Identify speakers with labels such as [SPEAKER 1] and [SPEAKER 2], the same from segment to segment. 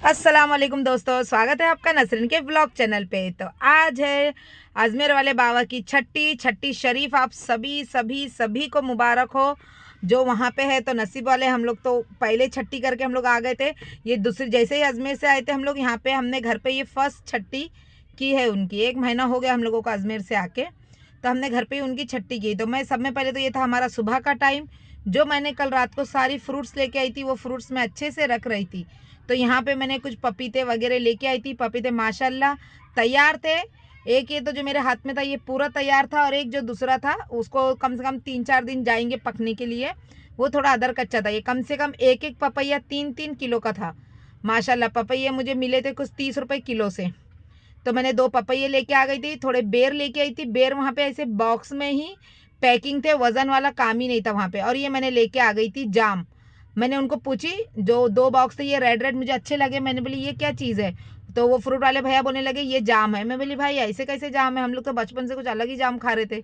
[SPEAKER 1] अस्सलाम वालेकुम दोस्तों, स्वागत है आपका नसरीन के ब्लॉग चैनल पे। तो आज है अजमेर वाले बाबा की छठी शरीफ। आप सभी को मुबारक हो जो वहाँ पे है। तो नसीब वाले हम लोग तो पहले छठी करके हम लोग आ गए थे। ये दूसरी जैसे ही अजमेर से आए थे हम लोग यहाँ पे, हमने घर पे ये फर्स्ट छठी की है उनकी। 1 महीना हो गया हम लोगों को अजमेर से आके, तो हमने घर पे ही उनकी छठी की। तो मैं सब में पहले तो ये था हमारा सुबह का टाइम, जो मैंने कल रात को सारी फ्रूट्स लेके आई थी, वो फ्रूट्स मैं अच्छे से रख रही थी। तो यहाँ पे मैंने कुछ पपीते वगैरह लेके आई थी। पपीते माशाल्लाह तैयार थे। एक ये तो जो मेरे हाथ में था ये पूरा तैयार था, और एक जो दूसरा था उसको कम से कम 3-4 दिन जाएंगे पकने के लिए, वो थोड़ा अदर कच्चा था। ये कम से कम एक पपैया 3-3 किलो का था माशाल्लाह। पपैये मुझे मिले थे कुछ 30 रुपये किलो से। तो मैंने 2 पपैये लेके आ गई थी, थोड़े बेर लेके आई थी। बेर वहाँ पे ऐसे बॉक्स में ही पैकिंग थे, वजन वाला काम ही नहीं था वहाँ पे। और ये मैंने लेके आ गई थी जाम। मैंने उनको पूछी, जो 2 बॉक्स थे ये रेड मुझे अच्छे लगे। मैंने बोली ये क्या चीज़ है? तो वो फ्रूट वाले भैया बोलने लगे ये जाम है। मैं बोली भाई ऐसे कैसे जाम है, हम लोग तो बचपन से कुछ अलग ही जाम खा रहे थे।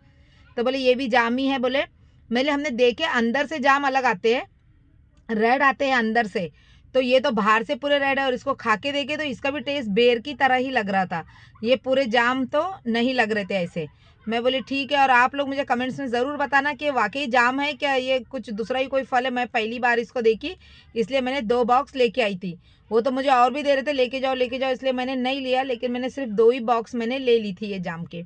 [SPEAKER 1] तो बोले ये भी जाम ही है। बोले मैंने हमने देखे अंदर से जाम अलग आते हैं, रेड आते हैं अंदर से। तो ये तो बाहर से पूरे रेड है, और इसको खा के देखे तो इसका भी टेस्ट बेर की तरह ही लग रहा था। ये पूरे जाम तो नहीं लग रहे थे ऐसे। मैं बोली ठीक है, और आप लोग मुझे कमेंट्स में ज़रूर बताना कि वाकई जाम है क्या, ये कुछ दूसरा ही कोई फल है। मैं पहली बार इसको देखी, इसलिए मैंने 2 बॉक्स लेके आई थी। वो तो मुझे और भी दे रहे थे लेके जाओ, इसलिए मैंने नहीं लिया। लेकिन मैंने सिर्फ 2 ही बॉक्स मैंने ले ली थी ये जाम के।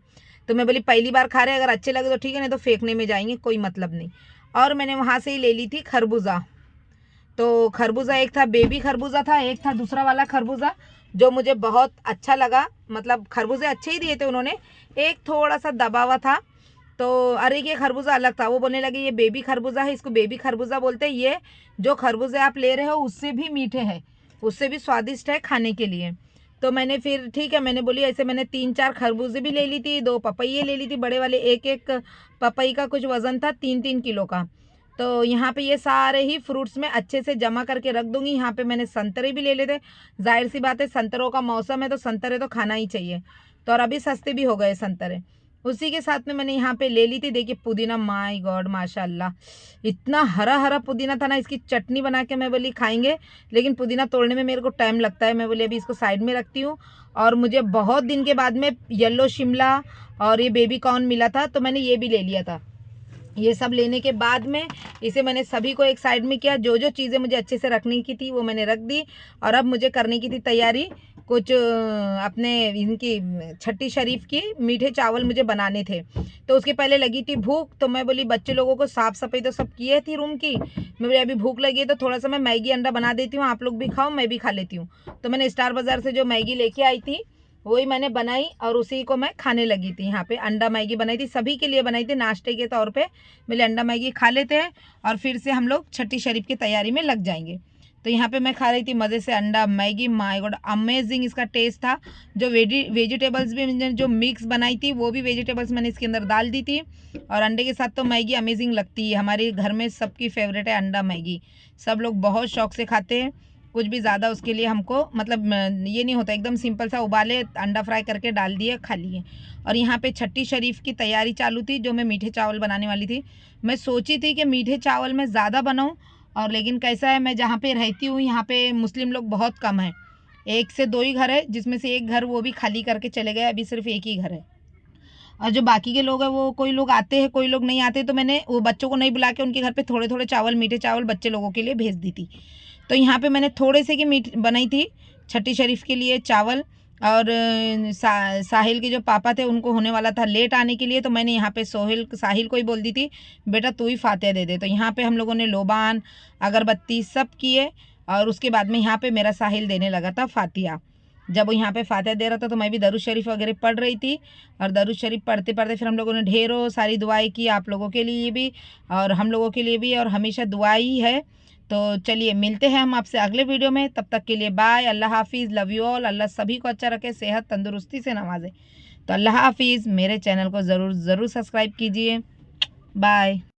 [SPEAKER 1] तो मैं बोली पहली बार खा रहे, अगर अच्छे लगे तो ठीक है, नहीं तो फेंकने में जाएंगे, कोई मतलब नहीं। और मैंने वहाँ से ही ले ली थी खरबूजा। तो खरबूजा एक था, बेबी खरबूजा था, एक था दूसरा वाला खरबूजा जो मुझे बहुत अच्छा लगा। मतलब खरबूजे अच्छे ही दिए थे उन्होंने, एक थोड़ा सा दबा हुआ था। तो अरे ये खरबूजा अलग था। वो बोलने लगे ये बेबी खरबूजा है, इसको बेबी खरबूजा बोलते हैं। ये जो खरबूजे आप ले रहे हो उससे भी मीठे हैं, उससे भी स्वादिष्ट है खाने के लिए। तो मैंने फिर ठीक है, मैंने बोली ऐसे मैंने 3-4 खरबूजे भी ले ली थी, 2 पपैये ले ली थी बड़े वाले। एक पपई का कुछ वजन था 3-3 किलो का। तो यहाँ पे ये सारे ही फ्रूट्स में अच्छे से जमा करके रख दूंगी। यहाँ पे मैंने संतरे भी ले लेते, जाहिर सी बात है संतरों का मौसम है तो संतरे तो खाना ही चाहिए। तो और अभी सस्ते भी हो गए संतरे। उसी के साथ में मैंने यहाँ पे ले ली थी, देखिए पुदीना। माय गॉड माशाल्लाह, इतना हरा हरा पुदीना था ना। इसकी चटनी बना के मैं बोली खाएंगे, लेकिन पुदीना तोड़ने में मेरे को टाइम लगता है। मैं बोली अभी इसको साइड में रखती हूँ। और मुझे बहुत दिन के बाद में येलो शिमला और ये बेबी कॉर्न मिला था, तो मैंने ये भी ले लिया था। ये सब लेने के बाद में इसे मैंने सभी को एक साइड में किया। जो जो चीज़ें मुझे अच्छे से रखने की थी वो मैंने रख दी। और अब मुझे करने की थी तैयारी, कुछ अपने इनकी छठी शरीफ की मीठे चावल मुझे बनाने थे। तो उसके पहले लगी थी भूख, तो मैं बोली बच्चे लोगों को साफ़ सफाई तो सब किए थी रूम की। मैं बोली अभी भूख लगी है तो थोड़ा सा मैं मैगी अंडा बना देती हूँ, आप लोग भी खाओ मैं भी खा लेती हूँ। तो मैंने स्टार बाज़ार से जो मैगी लेके आई थी वही मैंने बनाई, और उसी को मैं खाने लगी थी। यहाँ पे अंडा मैगी बनाई थी, सभी के लिए बनाई थी नाश्ते के तौर पे। मेरे अंडा मैगी खा लेते हैं और फिर से हम लोग छठी शरीफ की तैयारी में लग जाएंगे। तो यहाँ पे मैं खा रही थी मज़े से अंडा मैगी। माय गॉड अमेजिंग इसका टेस्ट था। जो वेजिटेबल्स भी मैंने जो मिक्स बनाई थी वो भी वेजिटेबल्स मैंने इसके अंदर डाल दी थी। और अंडे के साथ तो मैगी अमेजिंग लगती है। हमारे घर में सबकी फेवरेट है अंडा मैगी, सब लोग बहुत शौक से खाते हैं। कुछ भी ज़्यादा उसके लिए हमको मतलब ये नहीं होता, एकदम सिंपल सा उबाले अंडा फ्राई करके डाल दिए खा लिए। और यहाँ पे छठी शरीफ की तैयारी चालू थी, जो मैं मीठे चावल बनाने वाली थी। मैं सोची थी कि मीठे चावल मैं ज़्यादा बनाऊँ, और लेकिन कैसा है मैं जहाँ पे रहती हूँ यहाँ पे मुस्लिम लोग बहुत कम हैं। 1 से 2 ही घर है, जिसमें से एक घर वो भी खाली करके चले गए, अभी सिर्फ एक ही घर है। और जो बाकी के लोग हैं वो कोई लोग आते हैं कोई लोग नहीं आते, तो मैंने वो बच्चों को नहीं बुला के उनके घर पे थोड़े थोड़े चावल मीठे चावल बच्चे लोगों के लिए भेज दी थी। तो यहाँ पे मैंने थोड़े से की मीठ बनाई थी छठी शरीफ के लिए चावल। और साहिल के जो पापा थे उनको होने वाला था लेट आने के लिए, तो मैंने यहाँ पे साहिल को ही बोल दी थी बेटा तू ही फातिहा दे दे। तो यहाँ पे हम लोगों ने लोबान अगरबत्ती सब किए, और उसके बाद में यहाँ पे मेरा साहिल देने लगा था फातिहा। जब वो यहाँ पे फातिहा दे रहा था तो मैं भी दरूद शरीफ वगैरह पढ़ रही थी। और दरूद शरीफ पढ़ते पढ़ते फिर हम लोगों ने ढेरों सारी दुआएं की, आप लोगों के लिए भी और हम लोगों के लिए भी, और हमेशा दुआ ही है। तो चलिए मिलते हैं हम आपसे अगले वीडियो में, तब तक के लिए बाय, अल्लाह हाफिज़, लव यू ऑल। अल्लाह सभी को अच्छा रखे, सेहत तंदुरुस्ती से नवाजे। तो अल्लाह हाफिज़। मेरे चैनल को ज़रूर सब्सक्राइब कीजिए। बाय।